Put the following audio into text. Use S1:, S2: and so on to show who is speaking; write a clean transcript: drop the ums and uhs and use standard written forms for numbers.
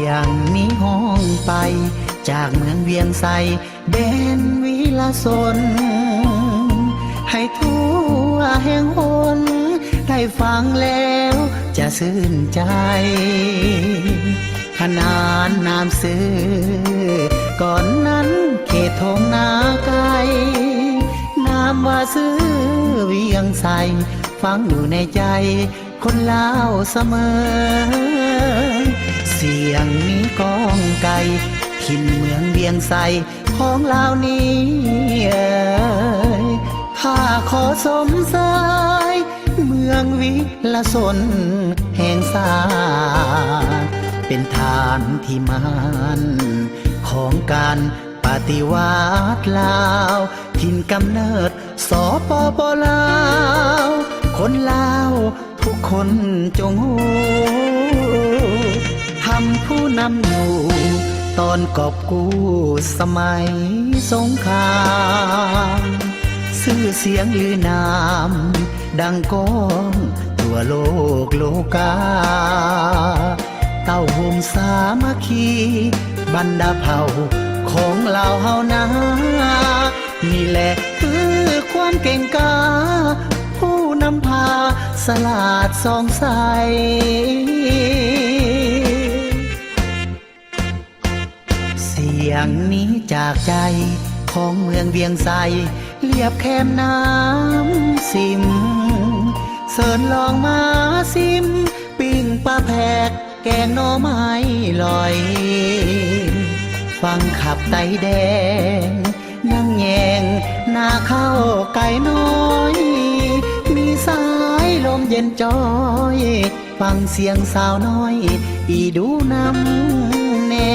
S1: ยงนี้ห้องไปจากเมืองเวียงไสแดนวิลาสนให้ทั่วแห่งหนได้ฟังแล้วจะชื่นใจขนานนามซื้อก่อนนั้นเขตทงนาไกลนามว่าซื้อเวียงไสฟังอยู่ในใจคนลาวเสมอเสียงนี้ก้องไกลถิ่นเมืองเวียงไสของลาวนี้ข้าขอสมสายเมืองวิลสนแห่งศาสตร์เป็นฐานที่มันของการปฏิวัติลาวถิ่นกำเนิดสปปลาวคนลาวทุกคนจงหูทำผู้นำอยู่ตอนกอบกู้สมัยสงครามชื่อเสียงลือนามดังก้องทั่วโลกโลกาเต้าห่มสามัคคีบรรดาเผ่าของเราเฮานานี่แหละคือความเก่งกาผู้นำพาสลาดสองใสเสียงนี้จากใจของเมืองเวียงไสเรียบแคมน้ำสิมเสิร์นลองมาซิมปิ้งปลาแพกแกงหน่อไม้ลอยฟังขับไตแดงนั่งแยงหน้าเข้าไก่น้อยมีสายลมเย็นจอยฟังเสียงสาวน้อยอีดูน้ำแน่